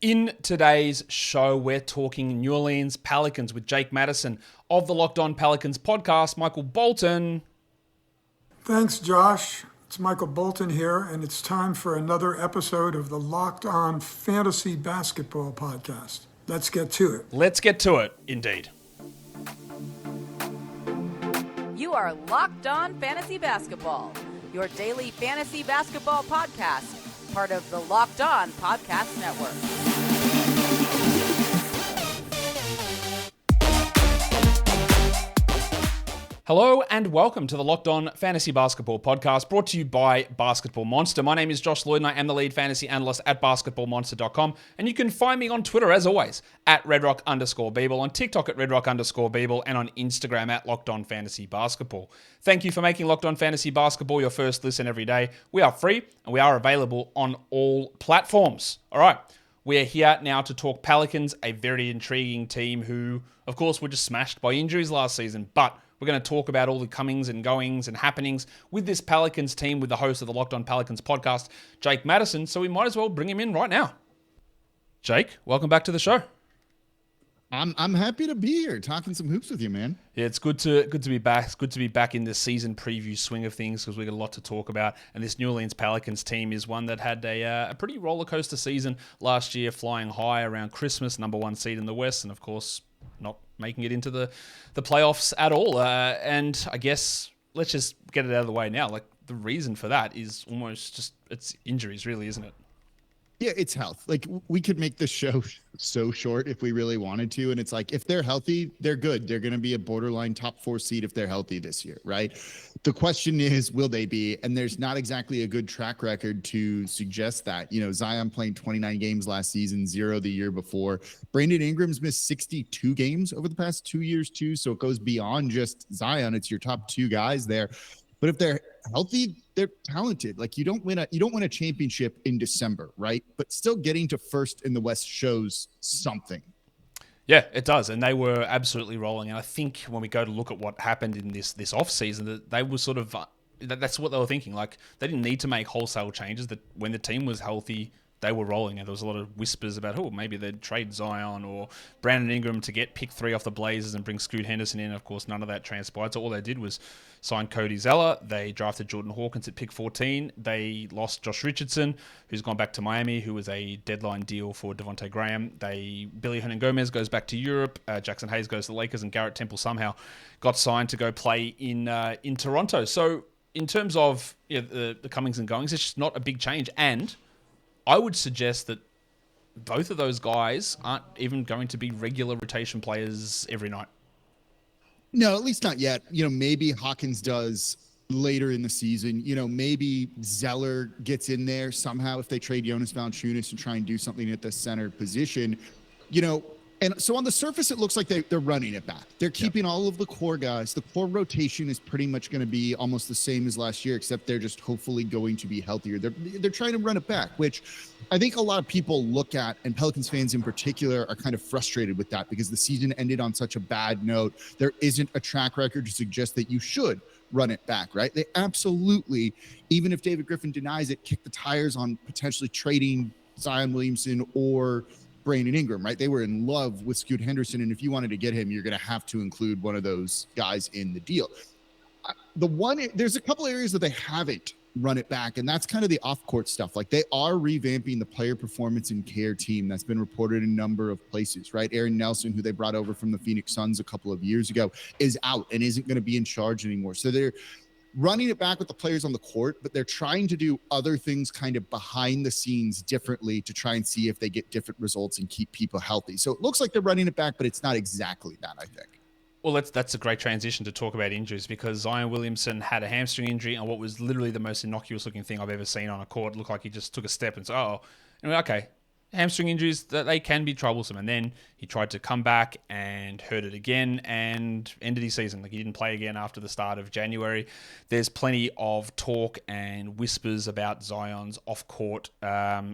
In today's show, we're talking New Orleans Pelicans with Jake Madison of the Locked On Pelicans podcast. Michael Bolton. Thanks, Josh. It's Michael Bolton here, and it's time for another episode of the Locked On Fantasy Basketball podcast. Let's get to it. Let's get to it, indeed. You are Locked On Fantasy Basketball, your daily fantasy basketball podcast, part of the Locked On Podcast Network. Hello and welcome to the Locked On Fantasy Basketball podcast, brought to you by Basketball Monster. My name is Josh Lloyd and I am the lead fantasy analyst at basketballmonster.com, and you can find me on Twitter as always at redrock_Beeble, on TikTok at redrock_Beeble, and on Instagram at Locked On Fantasy Basketball. Thank you for making Locked On Fantasy Basketball your first listen every day. We are free and we are available on all platforms. All right, we are here now to talk Pelicans, a very intriguing team who, of course, were just smashed by injuries last season, but we're going to talk about all the comings and goings and happenings with this Pelicans team with the host of the Locked On Pelicans podcast, Jake Madison. So we might as well bring him in right now. Jake, welcome back to the show. I'm happy to be here talking some hoops with you, man. Yeah, it's good to be back. It's good to be back in the season preview swing of things because we got a lot to talk about. And this New Orleans Pelicans team is one that had a pretty roller coaster season last year, flying high around Christmas, number one seed in the West, and of course not making it into the playoffs at all. And I guess let's just get it out of the way now. Like, the reason for that is almost just it's injuries, really, isn't it? Yeah, it's health. Like, we could make the show so short if we really wanted to. And it's like, if they're healthy, they're good. They're going to be a borderline top 4 seed if they're healthy this year, right? The question is, will they be? And there's not exactly a good track record to suggest that. You know, Zion playing 29 games last season, 0 the year before. Brandon Ingram's missed 62 games over the past 2 years too. So it goes beyond just Zion. It's your top 2 guys there. But if they're healthy, they're talented. Like, you don't win a championship in December, right? But still getting to first in the West shows something. Yeah, it does. And they were absolutely rolling. And I think when we go to look at what happened in this offseason, that they were sort of that's what they were thinking. Like, they didn't need to make wholesale changes. That when the team was healthy, they were rolling, and there was a lot of whispers about, maybe they'd trade Zion or Brandon Ingram to get pick 3 off the Blazers and bring Scoot Henderson in. Of course, none of that transpired. So all they did was sign Cody Zeller. They drafted Jordan Hawkins at pick 14. They lost Josh Richardson, who's gone back to Miami, who was a deadline deal for Devontae Graham. Billy Hernan-Gomez goes back to Europe. Jackson Hayes goes to the Lakers, and Garrett Temple somehow got signed to go play in Toronto. So in terms of the comings and goings, it's just not a big change. And I would suggest that both of those guys aren't even going to be regular rotation players every night. No, at least not yet. You know, maybe Hawkins does later in the season. You know, maybe Zeller gets in there somehow if they trade Jonas Valanciunas and try and do something at the center position. You know, and so on the surface, it looks like they're running it back. They're keeping all of the core guys. The core rotation is pretty much going to be almost the same as last year, except they're just hopefully going to be healthier. They're trying to run it back, which I think a lot of people look at, and Pelicans fans in particular are kind of frustrated with that because the season ended on such a bad note. There isn't a track record to suggest that you should run it back, right? They absolutely, even if David Griffin denies it, kick the tires on potentially trading Zion Williamson or Brandon Ingram, right? They were in love with Scoot Henderson, and if you wanted to get him, you're going to have to include one of those guys in the deal. There's a couple areas that they haven't run it back, and that's kind of the off-court stuff. Like, they are revamping the player performance and care team. That's been reported in a number of places, right? Aaron Nelson, who they brought over from the Phoenix Suns a couple of years ago, is out and isn't going to be in charge anymore. So they're running it back with the players on the court, but they're trying to do other things kind of behind the scenes differently to try and see if they get different results and keep people healthy. So it looks like they're running it back, but it's not exactly that, I think. Well, that's a great transition to talk about injuries, because Zion Williamson had a hamstring injury, and what was literally the most innocuous looking thing I've ever seen on a court. It looked like he just took a step and said, okay, hamstring injuries, they can be troublesome. And then he tried to come back and hurt it again and ended his season. Like, he didn't play again after the start of January. There's plenty of talk and whispers about Zion's off-court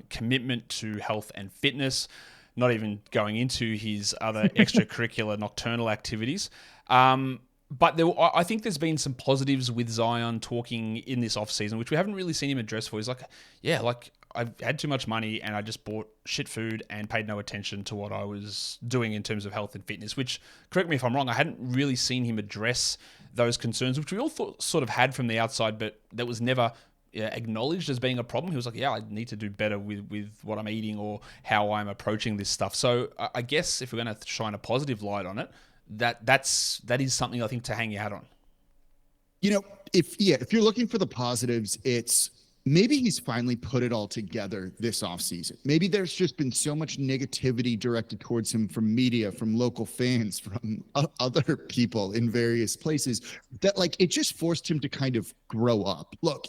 commitment to health and fitness, not even going into his other extracurricular nocturnal activities. But I think there's been some positives with Zion talking in this offseason, which we haven't really seen him address for. He's like, I had too much money and I just bought shit food and paid no attention to what I was doing in terms of health and fitness, which, correct me if I'm wrong, I hadn't really seen him address those concerns, which we all thought sort of had from the outside, but that was never acknowledged as being a problem. He was like, yeah, I need to do better with what I'm eating or how I'm approaching this stuff. So I guess if we're going to shine a positive light on it, that is something I think to hang your hat on. If you're looking for the positives, it's maybe he's finally put it all together this offseason. Maybe there's just been so much negativity directed towards him from media, from local fans, from other people in various places that it just forced him to kind of grow up. Look,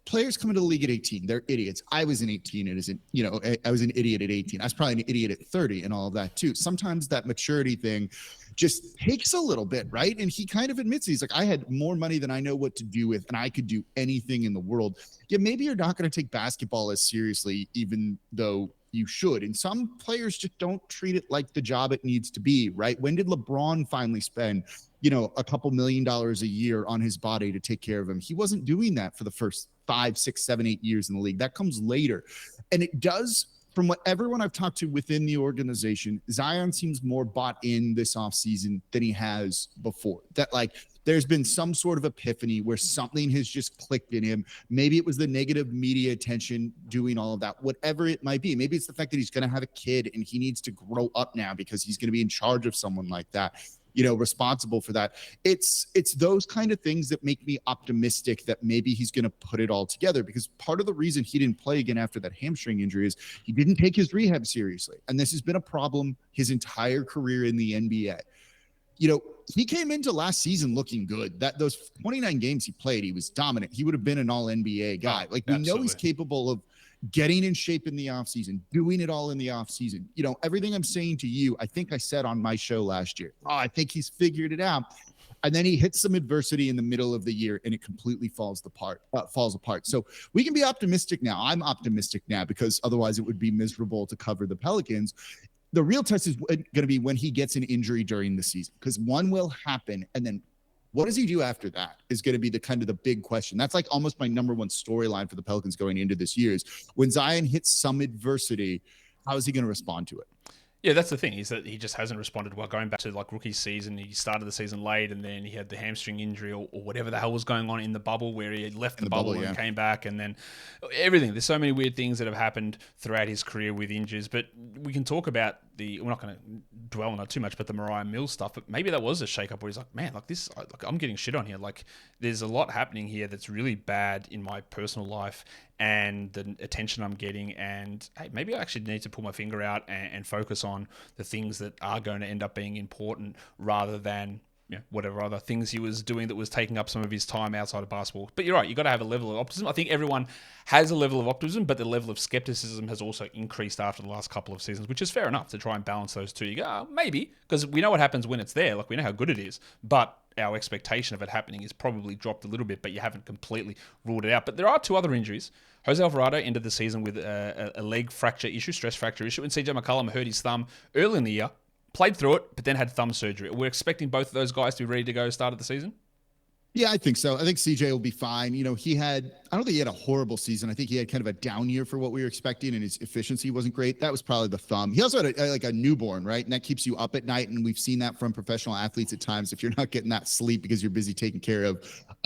players come into the league at 18. They're idiots. I was an 18 and I was an idiot at 18. I was probably an idiot at 30 and all of that too. Sometimes that maturity thing just takes a little bit, right? And he kind of admits, he's like, I had more money than I know what to do with, and I could do anything in the world. Yeah, maybe you're not going to take basketball as seriously, even though you should. And some players just don't treat it like the job it needs to be, right? When did LeBron finally spend, a couple $1 million a year on his body to take care of him? He wasn't doing that for the first 5, 6, 7, 8 years in the league. That comes later. And it does, from what everyone I've talked to within the organization, Zion seems more bought in this offseason than he has before. That there's been some sort of epiphany where something has just clicked in him. Maybe it was the negative media attention doing all of that, whatever it might be. Maybe it's the fact that he's going to have a kid and he needs to grow up now because he's going to be in charge of someone like that, responsible for that. It's those kind of things that make me optimistic that maybe he's going to put it all together, because part of the reason he didn't play again after that hamstring injury is he didn't take his rehab seriously. And this has been a problem his entire career in the NBA. He came into last season looking good. Those 29 games he played, he was dominant. He would have been an all-NBA guy. We know he's capable of getting in shape in the offseason, doing it all in the offseason. Everything I'm saying to you, I think I said on my show last year. I think he's figured it out. And then he hits some adversity in the middle of the year and it completely falls apart. So we can be optimistic now. I'm optimistic now because otherwise it would be miserable to cover the Pelicans. The real test is going to be when he gets an injury during the season, because one will happen. And then what does he do after that is going to be the big question. That's almost my number one storyline for the Pelicans going into this year is when Zion hits some adversity, how is he going to respond to it? Yeah, that's the thing, is that he just hasn't responded well. Going back to rookie season, he started the season late and then he had the hamstring injury or whatever the hell was going on in the bubble, where he had left the bubble and came back, and then everything. There's so many weird things that have happened throughout his career with injuries, but we can talk about we're not going to dwell on it too much, but the Mariah Mills stuff, but maybe that was a shake-up where he's like, man, I'm getting shit on here. There's a lot happening here that's really bad in my personal life and the attention I'm getting, and hey, maybe I actually need to pull my finger out and focus on the things that are going to end up being important rather than whatever other things he was doing that was taking up some of his time outside of basketball. But you're right, you've got to have a level of optimism. I think everyone has a level of optimism, but the level of skepticism has also increased after the last couple of seasons, which is fair enough to try and balance those two. You go, maybe, because we know what happens when it's there. We know how good it is, but our expectation of it happening is probably dropped a little bit, but you haven't completely ruled it out. But there are two other injuries. Jose Alvarado ended the season with a leg fracture issue, stress fracture issue, and CJ McCollum hurt his thumb early in the year, played through it, but then had thumb surgery. We're expecting both of those guys to be ready to go start of the season? Yeah, I think so. I think CJ will be fine. I don't think he had a horrible season. I think he had kind of a down year for what we were expecting, and his efficiency wasn't great. That was probably the thumb. He also had a newborn, right? And that keeps you up at night. And we've seen that from professional athletes at times. If you're not getting that sleep because you're busy taking care of,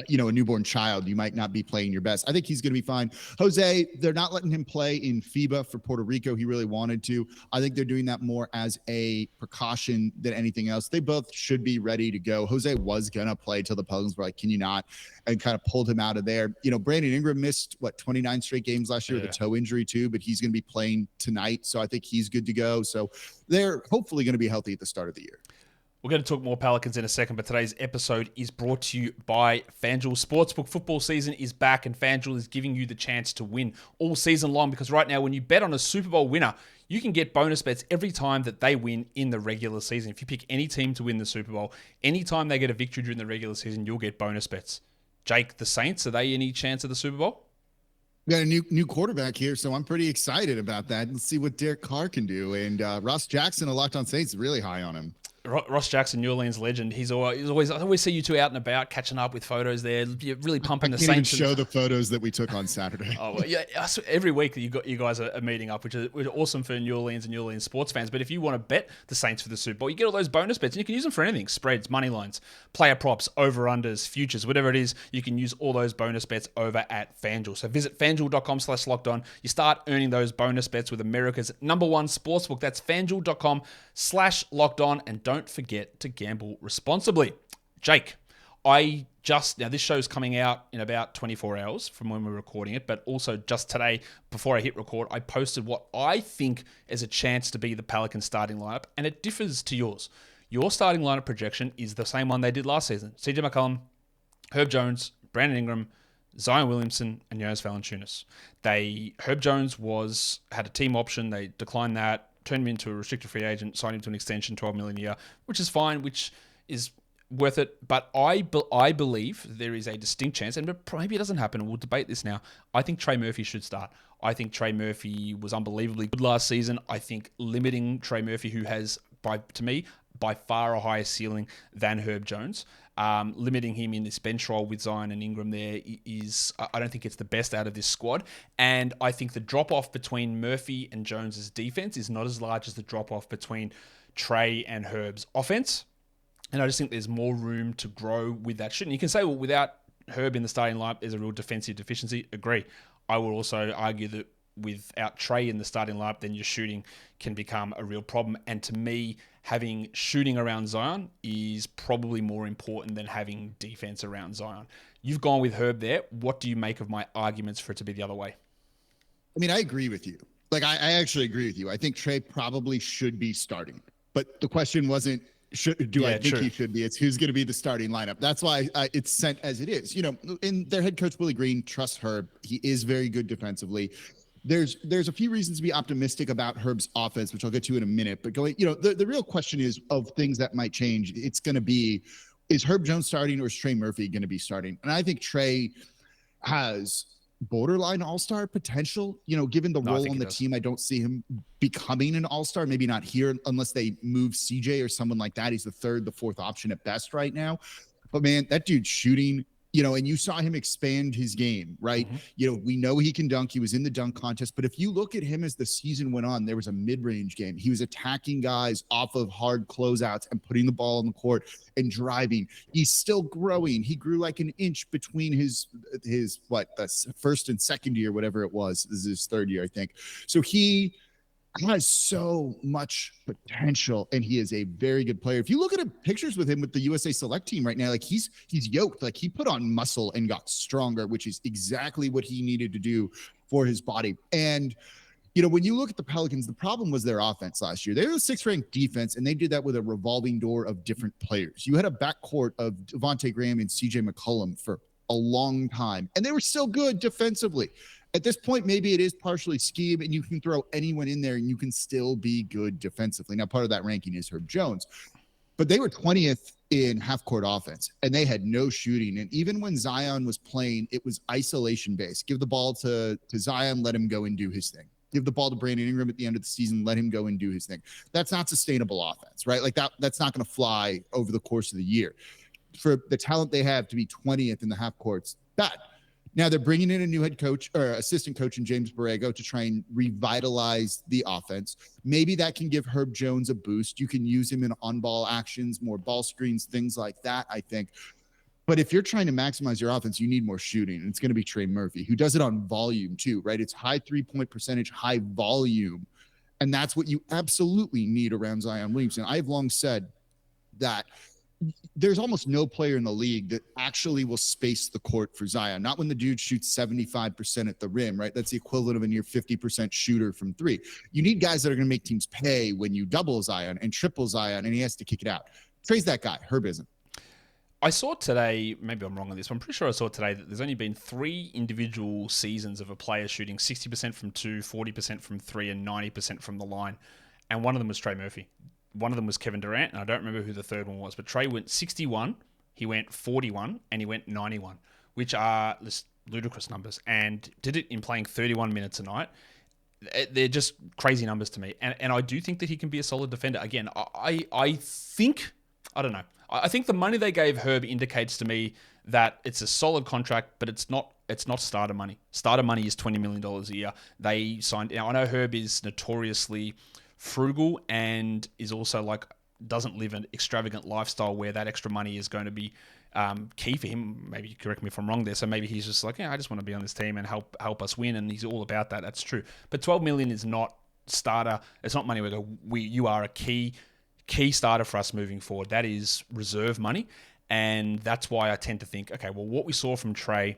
a newborn child, you might not be playing your best. I think he's going to be fine. Jose, they're not letting him play in FIBA for Puerto Rico. He really wanted to. I think they're doing that more as a precaution than anything else. They both should be ready to go. Jose was going to play till the Pelicans were like, can you not? And kind of pulled him out of there. Brandon Ingram missed 29 straight games last year with a toe injury too, but he's going to be playing tonight. So I think he's good to go. So they're hopefully going to be healthy at the start of the year. We're going to talk more Pelicans in a second, but today's episode is brought to you by FanDuel Sportsbook. Football season is back, and FanDuel is giving you the chance to win all season long, because right now when you bet on a Super Bowl winner, you can get bonus bets every time that they win in the regular season. If you pick any team to win the Super Bowl, anytime they get a victory during the regular season, you'll get bonus bets. Jake, the Saints, are they any chance of the Super Bowl? We got a new quarterback here, so I'm pretty excited about that. Let's see what Derek Carr can do. And Ross Jackson of Locked On Saints is really high on him. Ross Jackson, New Orleans legend. He's always. I always see you two out and about, catching up with photos there. You're really pumping the Saints. I can't Saints. even show the photos that we took on Saturday. Oh well, yeah. Every week you guys are meeting up, which is awesome for New Orleans and New Orleans sports fans. But if you want to bet the Saints for the Super Bowl, you get all those bonus bets, and you can use them for anything: spreads, money lines, player props, over/unders, futures, whatever it is. You can use all those bonus bets over at FanDuel. So visit FanDuel.com/lockedon. You start earning those bonus bets with America's #1 sportsbook. That's FanDuel.com/lockedon, and don't forget to gamble responsibly. Jake, now this show's coming out in about 24 hours from when we're recording it, but also just today, before I hit record, I posted what I think is a chance to be the Pelicans starting lineup, and it differs to yours. Your starting lineup projection is the same one they did last season. CJ McCollum, Herb Jones, Brandon Ingram, Zion Williamson, and Jonas Valanciunas. Herb Jones had a team option. They declined that, turned him into a restricted free agent, signed him to an extension, $12 million a year, which is fine, which is worth it. But I believe there is a distinct chance, and maybe it doesn't happen, and we'll debate this now. I think Trey Murphy should start. I think Trey Murphy was unbelievably good last season. I think limiting Trey Murphy, who has, to me, by far a higher ceiling than Herb Jones, limiting him in this bench role with Zion and Ingram there I don't think it's the best out of this squad. And I think the drop-off between Murphy and Jones's defense is not as large as the drop-off between Trey and Herb's offense. And I just think there's more room to grow with that shooting. You can say, well, without Herb in the starting lineup, there's a real defensive deficiency. Agree. I would also argue that without Trey in the starting lineup, then your shooting can become a real problem. And to me, having shooting around Zion is probably more important than having defense around Zion. You've gone with Herb there. What do you make of my arguments for it to be the other way? I mean, I agree with you. I actually agree with you. I think Trey probably should be starting. But the question wasn't, I think he should be? It's who's going to be the starting lineup. That's why it's sent as it is. And their head coach, Willie Green, trusts Herb. He is very good defensively. There's a few reasons to be optimistic about Herb's offense, which I'll get to in a minute. But the real question is of things that might change. It's going to be, is Herb Jones starting or is Trey Murphy going to be starting? And I think Trey has borderline all-star potential. Given the role on the team, I don't see him becoming an all-star. Maybe not here unless they move CJ or someone like that. He's the third, the fourth option at best right now. But man, that dude's shooting. And you saw him expand his game, right? Mm-hmm. We know he can dunk. He was in the dunk contest. But if you look at him as the season went on, there was a mid-range game. He was attacking guys off of hard closeouts and putting the ball on the court and driving. He's still growing. He grew like an inch between his first and second year, whatever it was. This is his third year, I think. So he has so much potential, and he is a very good player. If you look at pictures with him with the USA Select team right now, he's yoked. He put on muscle and got stronger, which is exactly what he needed to do for his body. And when you look at the Pelicans, the problem was their offense last year. They were a 6th-ranked defense, and they did that with a revolving door of different players. You had a backcourt of Devontae Graham and CJ McCollum for a long time, and they were still good defensively. At this point, maybe it is partially scheme, and you can throw anyone in there and you can still be good defensively. Now, part of that ranking is Herb Jones, but they were 20th in half-court offense, and they had no shooting. And even when Zion was playing, it was isolation-based. Give the ball to Zion, let him go and do his thing. Give the ball to Brandon Ingram at the end of the season, let him go and do his thing. That's not sustainable offense, right? That's not going to fly over the course of the year. For the talent they have to be 20th in the half-courts, bad. Now they're bringing in a new head coach or assistant coach in James Borrego to try and revitalize the offense. Maybe that can give Herb Jones a boost. You can use him in on-ball actions, more ball screens, things like that, I think. But if you're trying to maximize your offense, you need more shooting. And it's going to be Trey Murphy, who does it on volume too, right? It's high three-point percentage, high volume. And that's what you absolutely need around Zion Williamson. I've long said that there's almost no player in the league that actually will space the court for Zion. Not when the dude shoots 75% at the rim, right? That's the equivalent of a near 50% shooter from three. You need guys that are going to make teams pay when you double Zion and triple Zion, and he has to kick it out. Trey's that guy. Herb isn't. I saw today, maybe I'm wrong on this, but I'm pretty sure I saw today that there's only been 3 individual seasons of a player shooting 60% from 2, 40% from 3, and 90% from the line. And one of them was Trey Murphy. One of them was Kevin Durant, and I don't remember who the third one was, but Trey went 61, he went 41, and he went 91, which are ludicrous numbers, and did it in playing 31 minutes a night. they're just crazy numbers to me. And I do think that he can be a solid defender. Again, I think, I don't know. I think the money they gave Herb indicates to me that it's a solid contract, but it's not starter money. Starter money is $20 million a year. They signed. Now, I know Herb is notoriously frugal and is also like doesn't live an extravagant lifestyle where that extra money is going to be key for him. Maybe you correct me if I'm wrong there. So maybe he's just like, I just want to be on this team and help us win, and he's all about that. That's true. But $12 million is not starter. It's not money where you are a key starter for us moving forward. That is reserve money, and that's why I tend to think, okay, well, what we saw from Trey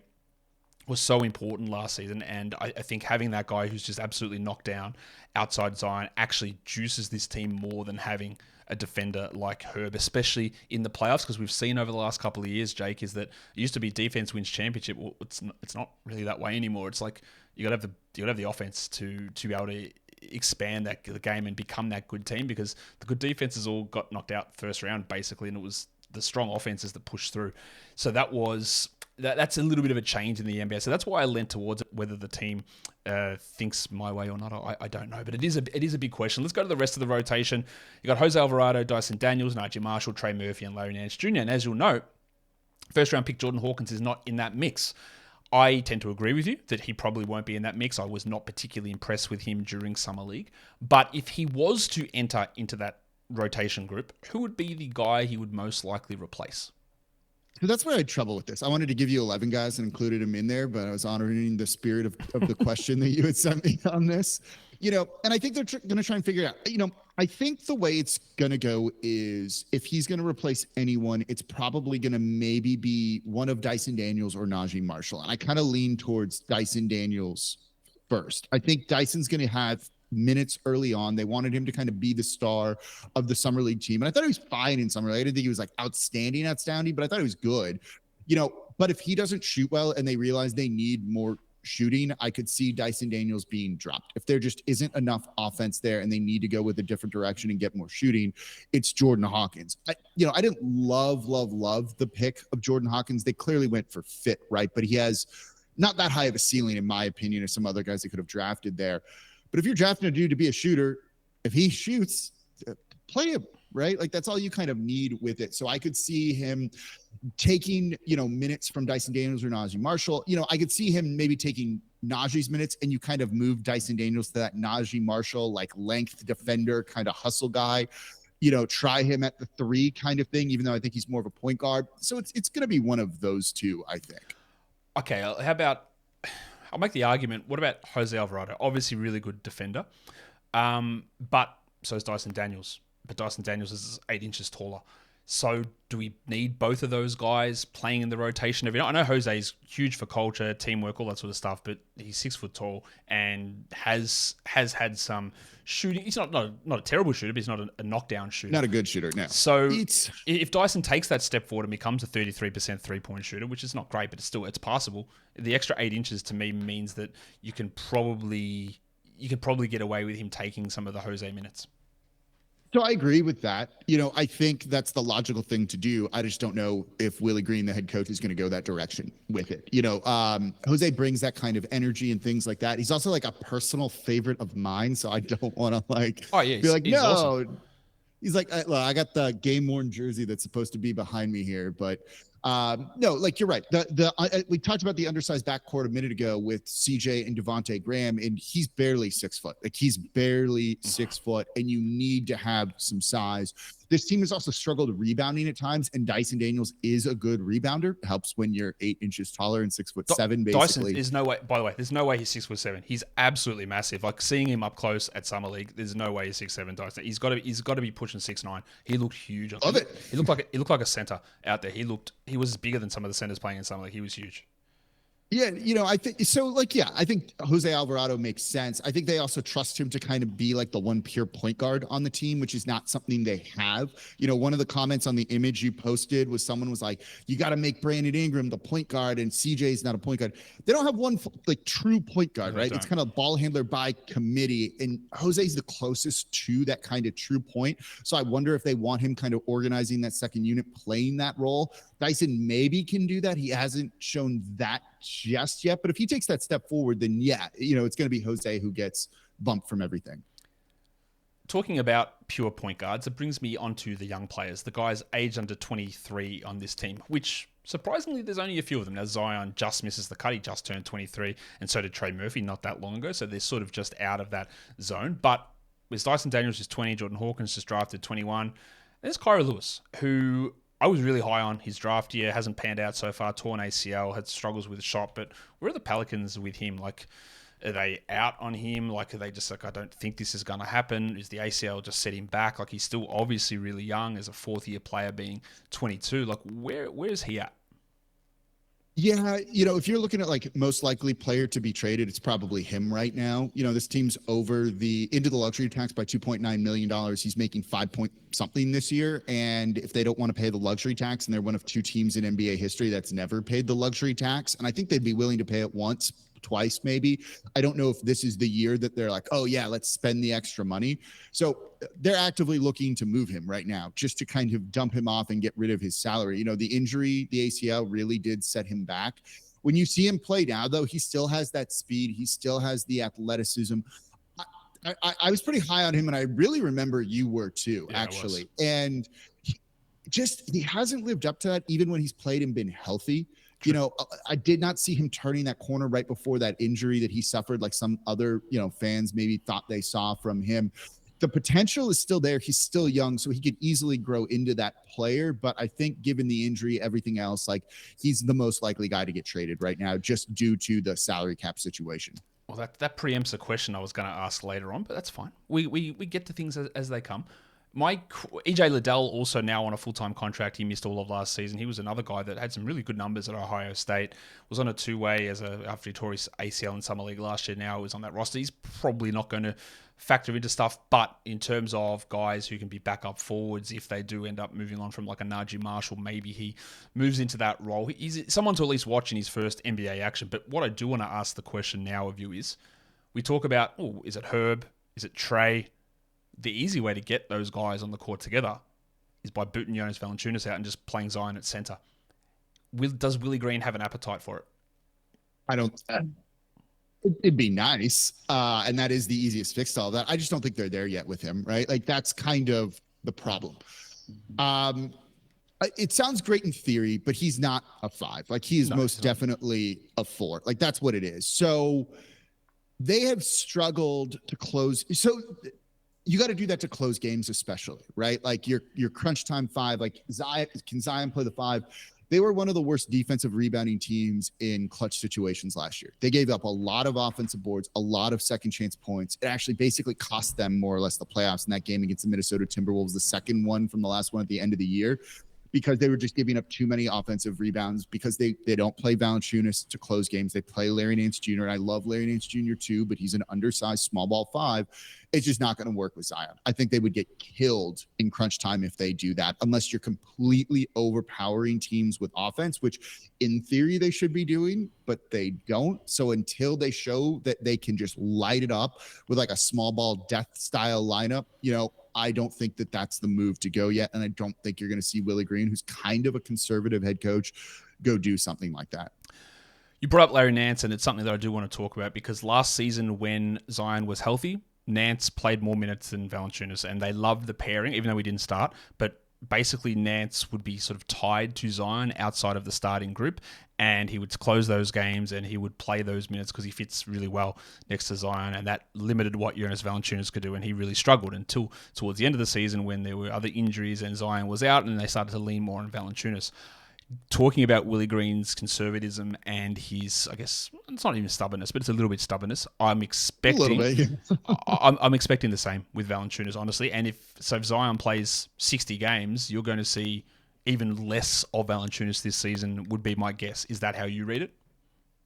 was so important last season, and I think having that guy who's just absolutely knocked down outside Zion actually juices this team more than having a defender like Herb, especially in the playoffs, because we've seen over the last couple of years, Jake, is that it used to be defense wins championship. Well, it's not really that way anymore. It's like you got to have the offense to be able to expand the game and become that good team, because the good defenses all got knocked out first round basically, and it was the strong offenses that pushed through. So that's a little bit of a change in the NBA. So that's why I leant towards it. Whether the team thinks my way or not, I don't know. But it is a big question. Let's go to the rest of the rotation. You got Jose Alvarado, Dyson Daniels, Najee Marshall, Trey Murphy, and Larry Nance Jr. And as you'll know, first round pick Jordan Hawkins is not in that mix. I tend to agree with you that he probably won't be in that mix. I was not particularly impressed with him during Summer League. But if he was to enter into that rotation group, who would be the guy he would most likely replace? So that's why I had trouble with this. I wanted to give you 11 guys and included him in there, but I was honoring the spirit of the question that you had sent me on this. And I think they're going to try and figure it out. I think the way it's going to go is if he's going to replace anyone, it's probably going to maybe be one of Dyson Daniels or Najee Marshall. And I kind of lean towards Dyson Daniels first. I think Dyson's going to have minutes early on. They wanted him to kind of be the star of the Summer League team. And I thought he was fine in Summer League. I didn't think he was like outstanding, but I thought he was good. But if he doesn't shoot well and they realize they need more shooting, I could see Dyson Daniels being dropped. If there just isn't enough offense there and they need to go with a different direction and get more shooting, it's Jordan Hawkins. I didn't love the pick of Jordan Hawkins. They clearly went for fit, right? But he has not that high of a ceiling, in my opinion, as some other guys they could have drafted there. But if you're drafting a dude to be a shooter, if he shoots, play him, right? Like that's all you kind of need with it. So I could see him taking, minutes from Dyson Daniels or Najee Marshall. I could see him maybe taking Najee's minutes and you kind of move Dyson Daniels to that Najee Marshall, like length defender, kind of hustle guy, try him at the 3 kind of thing, even though I think he's more of a point guard. So it's going to be one of those two, I think. Okay. How about, I'll make the argument. What about Jose Alvarado? Obviously, really good defender. But so is Dyson Daniels. But Dyson Daniels is 8 inches taller. So do we need both of those guys playing in the rotation every night? I know Jose is huge for culture, teamwork, all that sort of stuff, but he's 6 foot tall and has had some shooting. He's not a terrible shooter, but he's not a knockdown shooter. Not a good shooter, no. So if Dyson takes that step forward and becomes a 33% three-point shooter, which is not great, but it's passable, the extra 8 inches to me means that you can probably get away with him taking some of the Jose minutes. So I agree with that. I think that's the logical thing to do. I just don't know if Willie Green, the head coach, is going to go that direction with it. Jose brings that kind of energy and things like that. He's also like a personal favorite of mine, so I don't want to be like, no. Awesome. He's like, well, I got the game worn jersey that's supposed to be behind me here, but no, like you're right. We talked about the undersized backcourt a minute ago with CJ and Devontae Graham, and he's barely 6 foot. Like he's barely 6 foot, and you need to have some size. This team has also struggled rebounding at times, and Dyson Daniels is a good rebounder. Helps when you're 8 inches taller and 6'7", basically. Dyson is no way. By the way, there's no way he's 6'7". He's absolutely massive. Like seeing him up close at Summer League, there's no way he's 6'7". Dyson. He's got to be pushing 6'9". He looked huge. Love it. He looked like a center out there. He was bigger than some of the centers playing in Summer League. He was huge. Yeah, I think so. I think Jose Alvarado makes sense. I think they also trust him to kind of be like the one pure point guard on the team, which is not something they have. One of the comments on the image you posted was someone was like, you got to make Brandon Ingram the point guard and CJ's not a point guard. They don't have one like true point guard, right? It's kind of ball handler by committee, and Jose's the closest to that kind of true point. So I wonder if they want him kind of organizing that second unit, playing that role. Dyson maybe can do that. He hasn't shown that just yet, but if he takes that step forward, then yeah, it's going to be Jose who gets bump from everything. Talking about pure point guards, it brings me onto the young players, the guys aged under 23 on this team, which surprisingly there's only a few of them. Now Zion just misses the cut, he just turned 23, and so did Trey Murphy not that long ago, so they're sort of just out of that zone. But with Dyson Daniels, who's 20, Jordan Hawkins just drafted 21, there's Kyra Lewis, who I was really high on his draft year, hasn't panned out so far, torn ACL, had struggles with the shot, but where are the Pelicans with him? Like, are they out on him? Like, are they just like, I don't think this is going to happen? Is the ACL just set him back? Like, he's still obviously really young as a fourth-year player being 22. Like, where is he at? Yeah, if you're looking at like most likely player to be traded, it's probably him right now. This team's into the luxury tax by $2.9 million. He's making 5 point something this year. And if they don't want to pay the luxury tax, and they're one of two teams in NBA history that's never paid the luxury tax, and I think they'd be willing to pay it once, twice maybe. I don't know if this is the year that they're like, oh yeah, let's spend the extra money. So they're actively looking to move him right now, just to kind of dump him off and get rid of his salary. The injury, the ACL really did set him back. When you see him play now, though, he still has that speed. He still has the athleticism. I was pretty high on him, and I really remember you were too, actually. And he hasn't lived up to that, even when he's played and been healthy. I did not see him turning that corner right before that injury that he suffered, like some other, fans maybe thought they saw from him. The potential is still there. He's still young, so he could easily grow into that player. But I think given the injury, everything else, like, he's the most likely guy to get traded right now, just due to the salary cap situation. Well, that preempts a question I was going to ask later on, but that's fine. We get to things as they come. EJ Liddell also now on a full-time contract. He missed all of last season. He was another guy that had some really good numbers at Ohio State. Was on a two-way after he tore his ACL in summer league last year. Now he was on that roster. He's probably not going to factor into stuff, but in terms of guys who can be backup forwards, if they do end up moving on from like a Najee Marshall, maybe he moves into that role. He's someone to at least watch in his first NBA action. But what I do want to ask the question now of you is, we talk about, is it Herb? Is it Trey? The easy way to get those guys on the court together is by booting Jonas Valanciunas out and just playing Zion at center. Does Willie Green have an appetite for it? I don't. It'd be nice, and that is the easiest fix to all that. I just don't think they're there yet with him, right? Like, that's kind of the problem. It sounds great in theory, but he's not a 5. Like, he is most definitely a 4. Like, that's what it is. So they have struggled to close. So you got to do that to close games, especially, right? Like, your crunch time 5, like can Zion play the 5? They were one of the worst defensive rebounding teams in clutch situations last year. They gave up a lot of offensive boards, a lot of second chance points. It actually basically cost them more or less the playoffs in that game against the Minnesota Timberwolves, the second one from the last one at the end of the year, because they were just giving up too many offensive rebounds, because they don't play Valanciunas to close games. They play Larry Nance Jr., and I love Larry Nance Jr. too, but he's an undersized small ball 5. It's just not going to work with Zion. I think they would get killed in crunch time if they do that, unless you're completely overpowering teams with offense, which in theory they should be doing, but they don't. So until they show that they can just light it up with like a small ball death style lineup, I don't think that that's the move to go yet. And I don't think you're going to see Willie Green, who's kind of a conservative head coach, go do something like that. You brought up Larry Nance, and it's something that I do want to talk about, because last season when Zion was healthy, Nance played more minutes than Valanciunas, and they loved the pairing, even though we didn't start. But basically, Nance would be sort of tied to Zion outside of the starting group, and he would close those games and he would play those minutes because he fits really well next to Zion, and that limited what Jonas Valanciunas could do, and he really struggled until towards the end of the season when there were other injuries and Zion was out, and they started to lean more on Valanciunas. Talking about Willie Green's conservatism and his, I guess, it's not even stubbornness, but it's a little bit stubbornness. I'm expecting the same with Valanciunas, honestly. And if Zion plays 60 games, you're going to see even less of Valanciunas this season, would be my guess. Is that how you read it?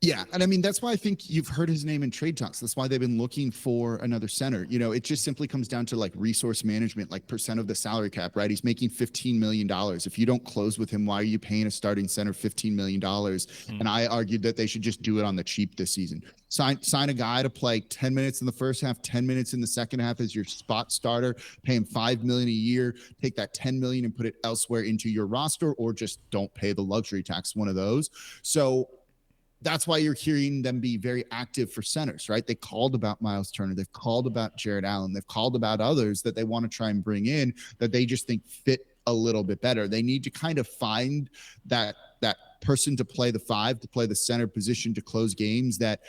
Yeah. And I mean, that's why I think you've heard his name in trade talks. That's why they've been looking for another center. It just simply comes down to like resource management, like percent of the salary cap, right? He's making $15 million. If you don't close with him, why are you paying a starting center $15 million? And I argued that they should just do it on the cheap this season. Sign a guy to play 10 minutes in the first half, 10 minutes in the second half as your spot starter, pay him $5 million a year, take that $10 million and put it elsewhere into your roster, or just don't pay the luxury tax, one of those. So that's why you're hearing them be very active for centers, right? They called about Miles Turner. They've called about Jared Allen. They've called about others that they want to try and bring in that they just think fit a little bit better. They need to kind of find that person to play the 5, to play the center position, to close games that,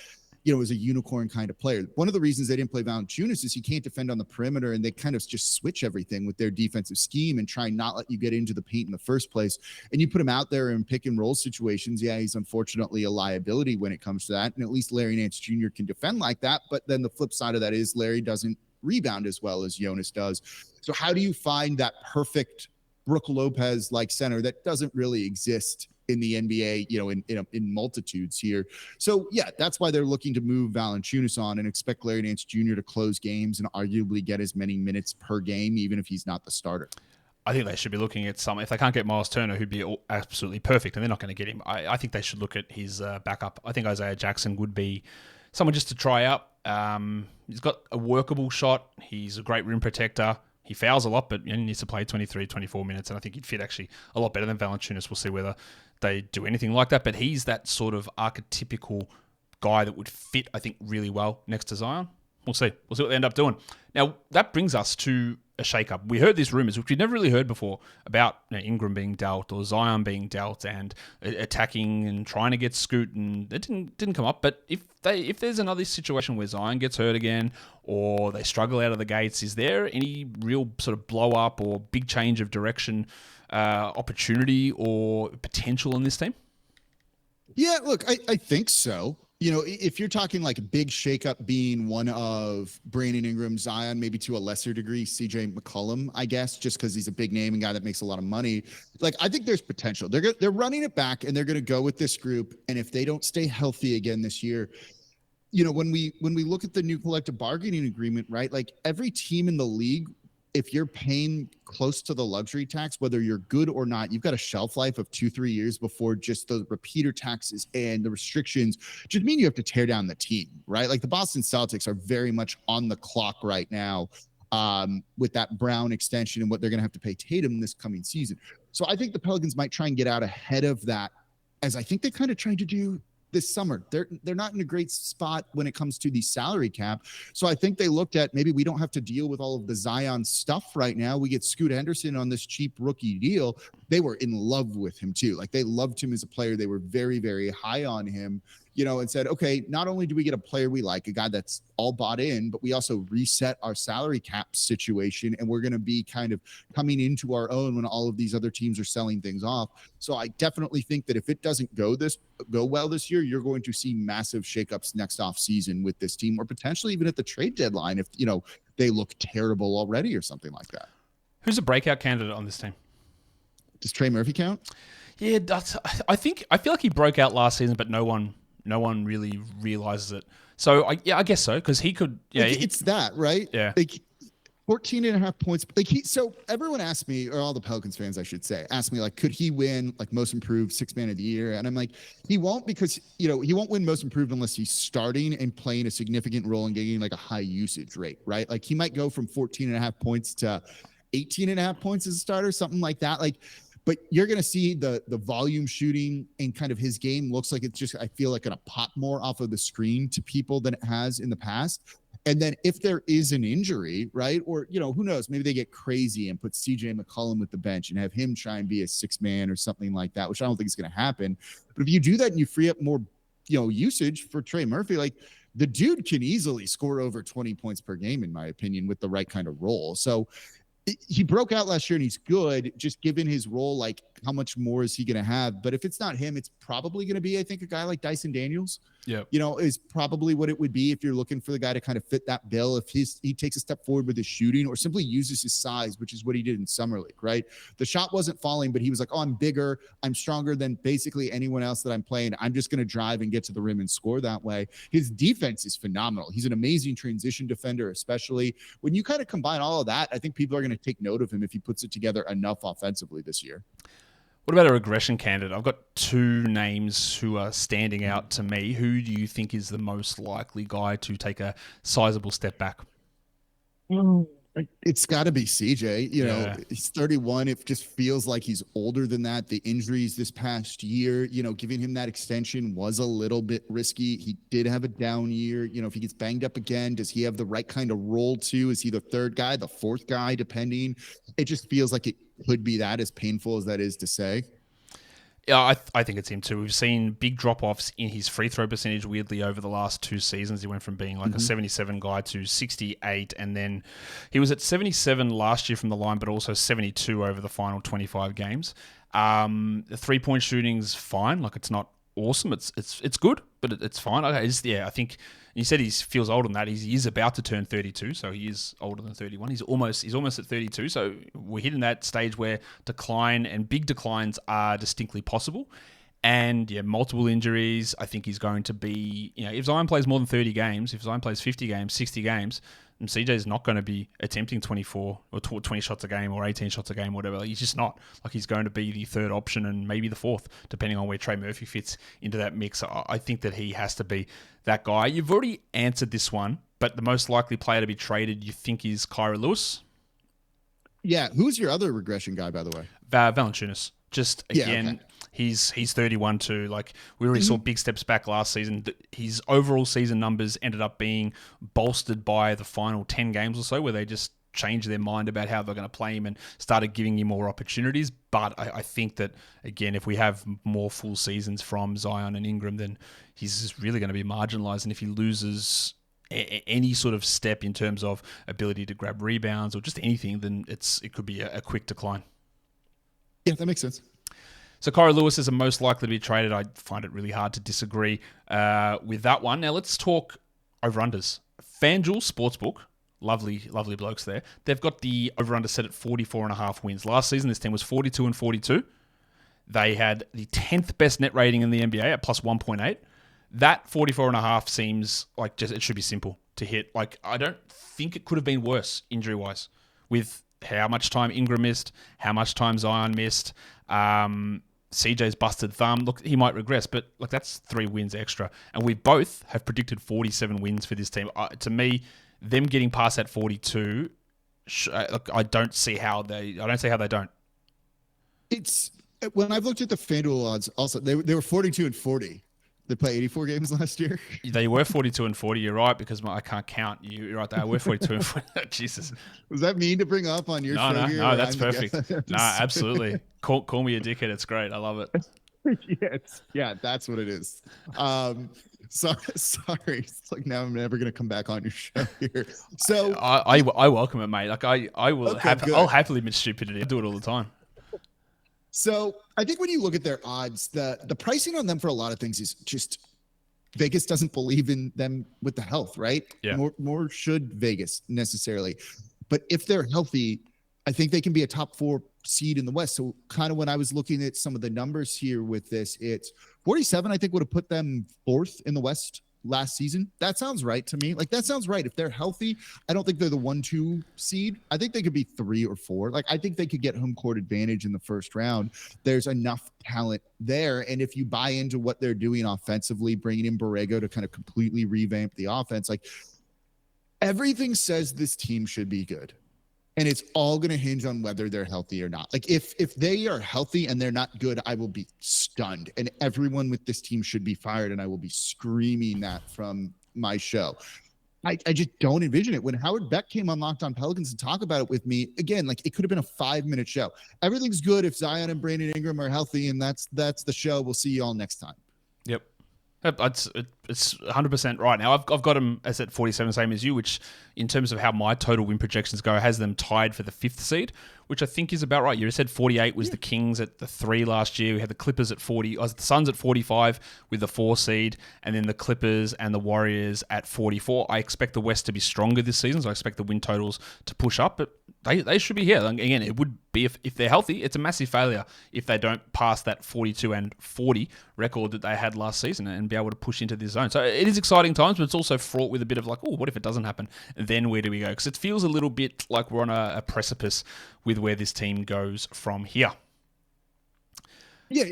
is a unicorn kind of player. One of the reasons they didn't play Valanciunas is he can't defend on the perimeter, and they kind of just switch everything with their defensive scheme and try not let you get into the paint in the first place. And you put him out there in pick and roll situations. Yeah, he's unfortunately a liability when it comes to that. And at least Larry Nance Jr. can defend like that. But then the flip side of that is Larry doesn't rebound as well as Jonas does. So how do you find that perfect Brook Lopez-like center that doesn't really exist in the NBA, in multitudes here? So yeah, that's why they're looking to move Valanciunas on and expect Larry Nance Jr. to close games and arguably get as many minutes per game, even if he's not the starter. I think they should be looking at if they can't get Miles Turner, who'd be absolutely perfect, and they're not going to get him. I think they should look at his backup. I think Isaiah Jackson would be someone just to try out. He's got a workable shot. He's a great rim protector. He fouls a lot, but he needs to play 23, 24 minutes, and I think he'd fit actually a lot better than Valanciunas. We'll see whether they do anything like that, but he's that sort of archetypical guy that would fit, I think, really well next to Zion. We'll see. We'll see what they end up doing. Now, that brings us to a shake-up. We heard these rumors, which we'd never really heard before, about Ingram being dealt or Zion being dealt and attacking and trying to get Scoot, and it didn't come up. But if there's another situation where Zion gets hurt again or they struggle out of the gates, is there any real sort of blow-up or big change of direction opportunity or potential in this team? Yeah, look, I think so. If you're talking like a big shakeup being one of Brandon Ingram, Zion, maybe to a lesser degree, CJ McCollum, I guess, just because he's a big name and guy that makes a lot of money. Like, I think there's potential. They're running it back, and they're going to go with this group. And if they don't stay healthy again this year, when we look at the new collective bargaining agreement, right? Like, every team in the league, if you're paying close to the luxury tax, whether you're good or not, you've got a shelf life of 2-3 years before just the repeater taxes and the restrictions just mean you have to tear down the team, right? Like the Boston Celtics are very much on the clock right now with that Brown extension and what they're going to have to pay Tatum this coming season. So I think the Pelicans might try and get out ahead of that, as I think they kind of tried to do this summer. They're not in a great spot when it comes to the salary cap. So I think they looked at, maybe we don't have to deal with all of the Zion stuff right now. We get Scoot Henderson on this cheap rookie deal. They were in love with him too. Like, they loved him as a player. They were very, very high on him, and said, okay, not only do we get a player we like, a guy that's all bought in, but we also reset our salary cap situation, and we're going to be kind of coming into our own when all of these other teams are selling things off. So I definitely think that if it doesn't go well this year, you're going to see massive shakeups next off season with this team, or potentially even at the trade deadline if they look terrible already or something like that. Who's a breakout candidate on this team? Does Trey Murphy count? Yeah, I feel like he broke out last season, but no one really realizes it. So I guess so, because he could. Yeah, it's that, right? Yeah. Like 14.5 points. So everyone asked me, or all the Pelicans fans, I should say, asked me, like, could he win like most improved sixth man of the year? And I'm like, he won't, because he won't win most improved unless he's starting and playing a significant role and getting like a high usage rate, right? Like, he might go from 14.5 points to 18.5 points as a starter, something like that. But you're going to see the volume shooting, and kind of his game looks like it's just, I feel like, going to pop more off of the screen to people than it has in the past. And then if there is an injury, right, or, who knows, maybe they get crazy and put CJ McCollum with the bench and have him try and be a six man or something like that, which I don't think is going to happen. But if you do that and you free up more, usage for Trey Murphy, like, the dude can easily score over 20 points per game, in my opinion, with the right kind of role. So he broke out last year and he's good, just given his role. Like, how much more is he going to have? But if it's not him, it's probably going to be, I think, a guy like Dyson Daniels. Yeah, is probably what it would be if you're looking for the guy to kind of fit that bill. If he takes a step forward with his shooting, or simply uses his size, which is what he did in Summer League, right? The shot wasn't falling, but he was like, oh, I'm bigger, I'm stronger than basically anyone else that I'm playing. I'm just going to drive and get to the rim and score that way. His defense is phenomenal. He's an amazing transition defender, especially when you kind of combine all of that. I think people are going to take note of him if he puts it together enough offensively this year. What about a regression candidate? I've got two names who are standing out to me. Who do you think is the most likely guy to take a sizable step back? So It's got to be CJ. You know, Yeah. he's 31. It just feels like he's older than that. The injuries this past year, you know, giving him that extension was a little bit risky. He did have a down year. You know, if he gets banged up again, does he have the right kind of role too? Is he the third guy, the fourth guy, depending? It just feels like it could be that, as painful as that is to say. Yeah, I think it's him too. We've seen big drop-offs in his free throw percentage, weirdly, over the last 2 seasons. He went from being like a 77 guy to 68, and then he was at 77 last year from the line, but also 72 over the final 25 games. The three-point shooting's fine. Like, it's not awesome. It's good, but it's fine. Okay, I think you said he feels older than that. He is about to turn 32, so he is older than 31. He's almost at 32, so we're hitting that stage where decline and big declines are distinctly possible. And yeah, multiple injuries. I think he's going to be, if Zion plays more than 30 games, if Zion plays 50 games, 60 games, CJ is not going to be attempting 24 or 20 shots a game or 18 shots a game, whatever. He's just not. Like, he's going to be the third option and maybe the fourth, depending on where Trey Murphy fits into that mix. I think that he has to be that guy. You've already answered this one, but the most likely player to be traded, you think, is Kira Lewis? Yeah. Who's your other regression guy, by the way? Valanciunas. Just again, Yeah, okay. He's 31 too. Like, we already saw big steps back last season. His overall season numbers ended up being bolstered by the final 10 games or so, where they just changed their mind about how they're going to play him and started giving him more opportunities. But I think that, again, if we have more full seasons from Zion and Ingram, then he's just really going to be marginalized. And if he loses any sort of step in terms of ability to grab rebounds or just anything, then it could be a quick decline. Yeah, that makes sense. So Kira Lewis is the most likely to be traded. I find it really hard to disagree with that one. Now let's talk over-unders. FanDuel Sportsbook, lovely blokes there. They've got the over-under set at 44.5 wins. Last season, this team was 42-42. They had the 10th best net rating in the NBA at plus 1.8. That 44.5 seems like it should be simple to hit. Like, I don't think it could have been worse injury-wise with how much time Ingram missed, how much time Zion missed. CJ's busted thumb. Look, he might regress, but look, that's 3 wins extra. And we both have predicted 47 wins for this team. To me, them getting past that 42, look, I don't see how they don't. It's when I've looked at the FanDuel odds, also they were 42-40. They played 84 games last year. They were 42-40. You're right, because I can't count. You're right. They were 42-40. Jesus. Was that mean to bring up on your show here? No, that's perfect. No, absolutely. Call me a dickhead. It's great. I love it. Yeah, that's what it is. Sorry. It's like, now I'm never going to come back on your show here. So I welcome it, mate. Like, I will. Okay, I'll happily admit stupidity. I do it all the time. So I think when you look at their odds, the pricing on them for a lot of things is just Vegas doesn't believe in them with the health, right? Yeah. More should Vegas necessarily. But if they're healthy, I think they can be a top 4 seed in the West. So kind of when I was looking at some of the numbers here with this, it's 47, I think would have put them 4th in the West last season. That sounds right to me. Like, that sounds right. If they're healthy, I don't think they're the 1-2 seed. I think they could be 3 or 4. Like, I think they could get home court advantage in the first round. There's enough talent there. And if you buy into what they're doing offensively, bringing in Borrego to kind of completely revamp the offense, like, everything says this team should be good. And it's all going to hinge on whether they're healthy or not. Like, if they are healthy and they're not good, I will be stunned. And everyone with this team should be fired. And I will be screaming that from my show. I just don't envision it. When Howard Beck came on Locked On Pelicans to talk about it with me, again, like, it could have been a 5-minute show. Everything's good if Zion and Brandon Ingram are healthy, and that's the show. We'll see you all next time. Yep. It's 100% right. Now, I've got them as at 47, same as you, which in terms of how my total win projections go, has them tied for the 5th seed, which I think is about right. You said 48 was the Kings at the 3 last year. We had the Clippers at 40, the Suns at 45 with the 4 seed, and then the Clippers and the Warriors at 44. I expect the West to be stronger this season, so I expect the win totals to push up, but they should be here. Again, it would be, if they're healthy, it's a massive failure if they don't pass that 42-40 record that they had last season and be able to push into this zone. So it is exciting times, but it's also fraught with a bit of like, oh, what if it doesn't happen? And then where do we go? Because it feels a little bit like we're on a precipice with where this team goes from here. Yeah,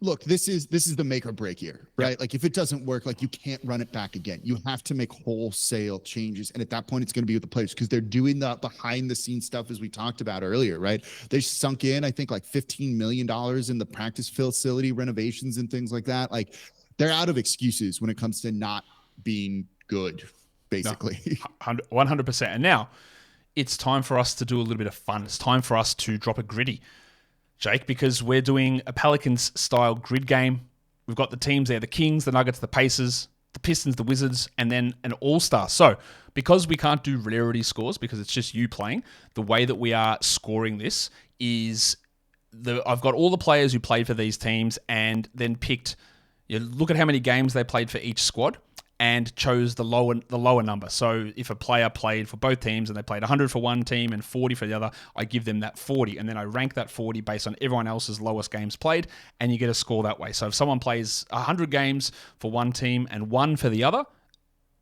look, this is the make or break year, right? Yep. Like if it doesn't work, like you can't run it back again. You have to make wholesale changes. And at that point, it's going to be with the players because they're doing the behind the scenes stuff as we talked about earlier, right? They sunk in, I think, like $15 million in the practice facility renovations and things like that. Like they're out of excuses when it comes to not being good, basically. No, 100%. And now it's time for us to do a little bit of fun. It's time for us to drop a gritty, Jake, because we're doing a Pelicans-style grid game. We've got the teams there, the Kings, the Nuggets, the Pacers, the Pistons, the Wizards, and then an all-star. So because we can't do rarity scores because it's just you playing, the way that we are scoring this is I've got all the players who played for these teams and then picked, look at how many games they played for each squad, and chose the lower number. So if a player played for both teams and they played 100 for one team and 40 for the other, I give them that 40, and then I rank that 40 based on everyone else's lowest games played, and you get a score that way. So if someone plays 100 games for one team and 1 for the other,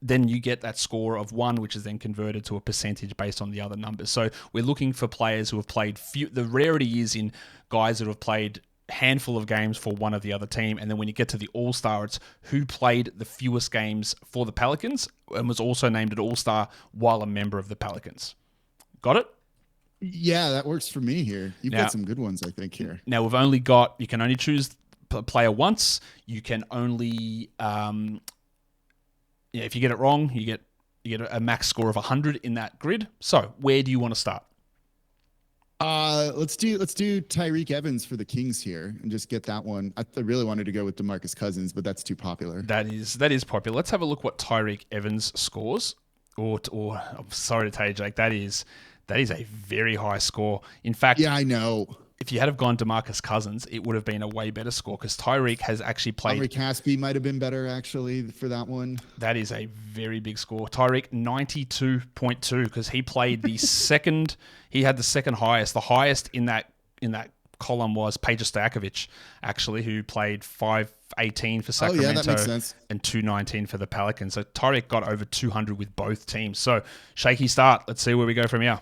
then you get that score of 1, which is then converted to a percentage based on the other numbers. So we're looking for players who have played few. The rarity is in guys that have played handful of games for one of the other team, and then when you get to the All-Star, it's who played the fewest games for the Pelicans and was also named an All-Star while a member of the Pelicans. Got it? Yeah, that works for me here. You've got some good ones, I think, here. Now you can only choose a player once. You can only if you get it wrong, you get a max score of 100 in that grid. So where do you want to start? Let's do Tyreek Evans for the Kings here and just get that one. I really wanted to go with DeMarcus Cousins, but that's too popular. That is popular. Let's have a look what Tyreek Evans scores. Or I'm sorry to tell you, Jake, that is a very high score. In fact, yeah, I know. If you had have gone DeMarcus Cousins, it would have been a way better score because Tyreek has actually played. Henry Caspi might have been better actually for that one. That is a very big score. Tyreek 92.2 because he played the second. He had the second highest. The highest in that column was Peja Stojakovic, actually, who played 518 for Sacramento. Oh yeah, that makes sense. And 219 for the Pelicans. So Tyreek got over 200 with both teams. So shaky start. Let's see where we go from here.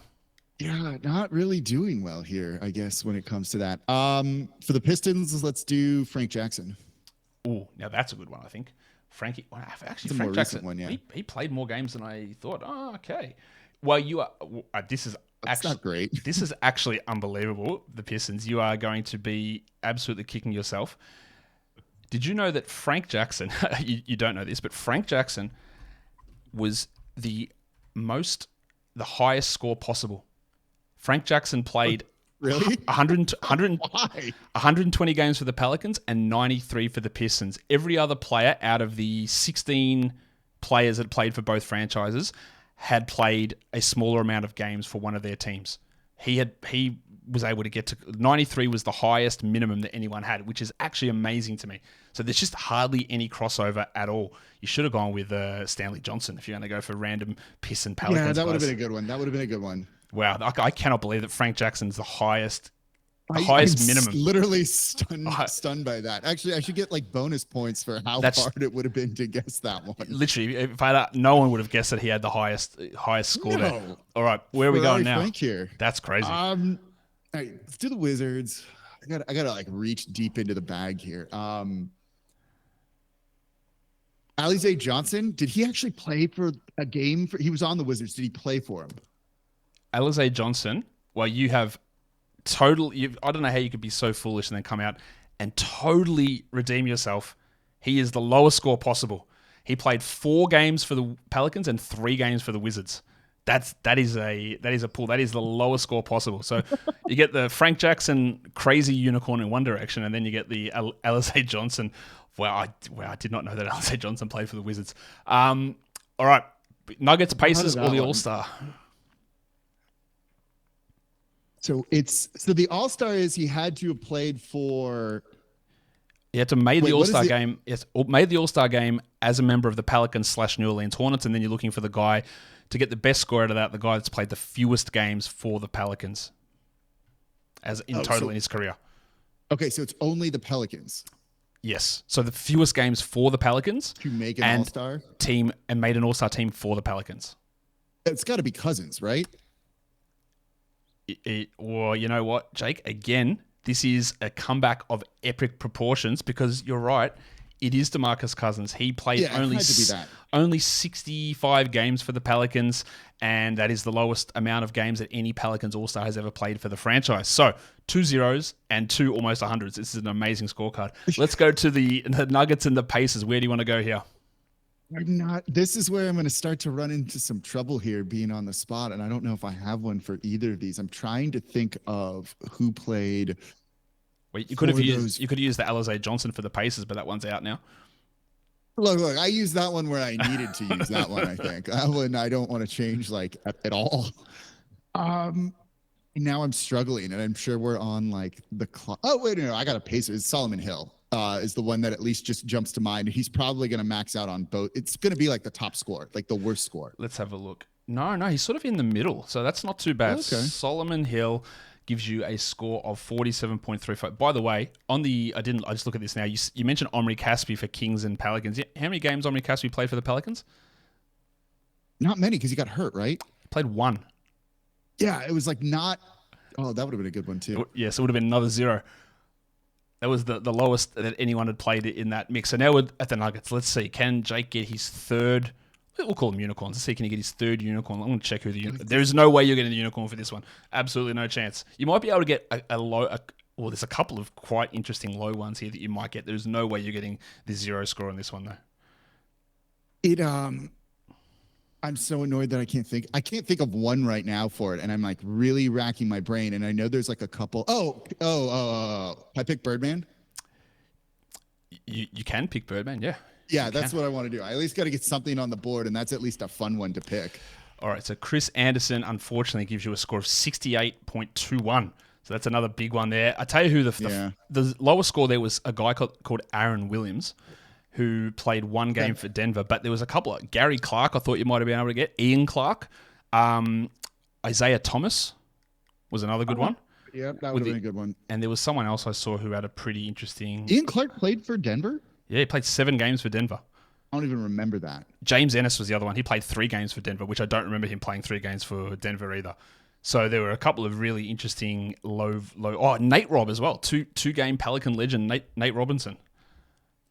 Yeah, not really doing well here, I guess, when it comes to that. For the Pistons, let's do Frank Jackson. Oh, now that's a good one, I think. Frank Jackson, one, yeah. He played more games than I thought. Oh, okay. Well, you are. That's not great. This is actually unbelievable. The Pistons, you are going to be absolutely kicking yourself. Did you know that Frank Jackson? you don't know this, but Frank Jackson was the highest score possible. Frank Jackson played really 120 games for the Pelicans and 93 for the Pistons. Every other player out of the 16 players that played for both franchises had played a smaller amount of games for one of their teams. He was able to get to 93 was the highest minimum that anyone had, which is actually amazing to me. So there's just hardly any crossover at all. You should have gone with Stanley Johnson if you're going to go for random Piston Pelicans. Yeah, that would have been a good one. Wow, I cannot believe that Frank Jackson's the highest minimum. Literally stunned by that. Actually, I should get like bonus points for how hard it would have been to guess that one. Literally, if no one would have guessed that he had the highest score there. All right, where are we going now? Frank here. That's crazy. All right, let's do the Wizards. I gotta like reach deep into the bag here. Alize Johnson, did he actually play for a game? He was on the Wizards. Did he play for him? Alize Johnson, well, you have I don't know how you could be so foolish and then come out and totally redeem yourself. He is the lowest score possible. He played 4 games for the Pelicans and 3 games for the Wizards. That is a pull. That is the lowest score possible. So you get the Frank Jackson crazy unicorn in one direction, and then you get the Alize Johnson. I did not know that Alize Johnson played for the Wizards. All right, Nuggets, Pacers, or the All-Star? So the All-Star is he had to have played for. He had to made the All-Star game. Yes, made the All-Star game as a member of the Pelicans / New Orleans Hornets, and then you're looking for the guy to get the best score out of that. The guy that's played the fewest games for the Pelicans, in his career. Okay, so it's only the Pelicans. Yes, so the fewest games for the Pelicans to make an All-Star team and made an All-Star team for the Pelicans. It's got to be Cousins, right? Or you know what, Jake? Again, this is a comeback of epic proportions because you're right. It is DeMarcus Cousins. He played only 65 games for the Pelicans, and that is the lowest amount of games that any Pelicans All-Star has ever played for the franchise. So 2 zeros and 2 almost 100s. This is an amazing scorecard. Let's go to the Nuggets and the Pacers. Where do you want to go here? This is where I'm going to start to run into some trouble here being on the spot, and I don't know if I have one for either of these. I'm trying to think of who played. Wait, you could have used the Alizé Johnson for the Pacers, but that one's out now. Look, I used that one where I needed to use that one, I think. That one I don't want to change like at all. Now I'm struggling, and I'm sure we're on like the clock. Oh, wait, no, I got a Pacer. It's Solomon Hill is the one that at least just jumps to mind. He's probably going to max out on both. It's going to be like the top score, like the worst score. Let's have a look. No, he's sort of in the middle, so that's not too bad. Okay. Solomon Hill gives you a score of 47.35. By the way, I just look at this now. You mentioned Omri Caspi for Kings and Pelicans. How many games Omri Caspi played for the Pelicans? Not many, because he got hurt, right? Played 1. Yeah, it was like not. Oh, that would have been a good one too. Yes, it would have been another 0. That was the lowest that anyone had played in that mix. So now we're at the Nuggets. Let's see. Can Jake get his third? We'll call them unicorns. Let's see, can he get his third unicorn? I'm going to check who the there's no way you're getting a unicorn for this one. Absolutely no chance. You might be able to get a low. Well, there's a couple of quite interesting low ones here that you might get. There's no way you're getting the 0 score on this one though. I'm so annoyed that I can't think of one right now for it, and I'm like really racking my brain. And I know there's like a couple. I pick Birdman. You can pick Birdman, yeah. Yeah, that's what I want to do. I at least got to get something on the board, and that's at least a fun one to pick. All right, so Chris Anderson, unfortunately, gives you a score of 68.21. So that's another big one there. I tell you who the lowest score there was a guy called Aaron Williams, who played 1 game for Denver. But there was a couple. Gary Clark, I thought you might have been able to get. Ian Clark. Isaiah Thomas was another good one. Yeah, that would have been a good one. And there was someone else I saw who had a pretty interesting... Ian Clark played for Denver? Yeah, he played 7 games for Denver. I don't even remember that. James Ennis was the other one. He played 3 games for Denver, which I don't remember him playing 3 games for Denver either. So there were a couple of really interesting low. Oh, Nate Robb as well. 2-game Pelican legend, Nate Robinson.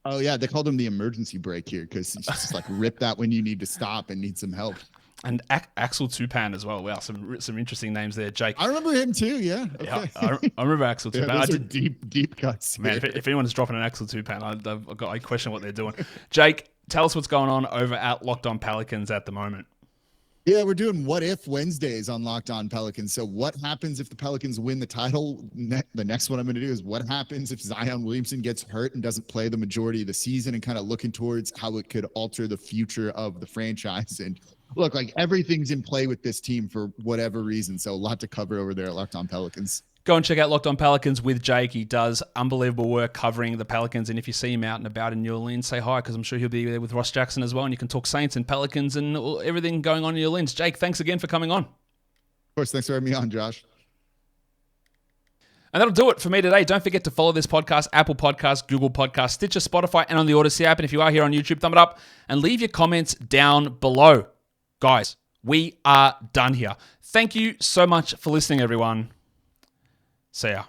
Oh, yeah. They called him the emergency break here because he's just like rip that when you need to stop and need some help. And Axel Tupan as well. Wow, some interesting names there, Jake. I remember him too, yeah. Okay. Yeah, I remember Axel Tupan. Those are deep cuts. Man, if anyone's dropping an Axel Tupan, I question what they're doing. Jake, tell us what's going on over at Locked On Pelicans at the moment. Yeah, we're doing What If Wednesdays on Locked On Pelicans. So what happens if the Pelicans win the title? The next one I'm going to do is what happens if Zion Williamson gets hurt and doesn't play the majority of the season, and kind of looking towards how it could alter the future of the franchise. And look, like everything's in play with this team for whatever reason. So a lot to cover over there at Locked On Pelicans. Go and check out Locked On Pelicans with Jake. He does unbelievable work covering the Pelicans. And if you see him out and about in New Orleans, say hi, because I'm sure he'll be there with Ross Jackson as well. And you can talk Saints and Pelicans and everything going on in New Orleans. Jake, thanks again for coming on. Of course, thanks for having me on, Josh. And that'll do it for me today. Don't forget to follow this podcast, Apple Podcasts, Google Podcasts, Stitcher, Spotify, and on the Odyssey app. And if you are here on YouTube, thumb it up and leave your comments down below. Guys, we are done here. Thank you so much for listening, everyone. See ya.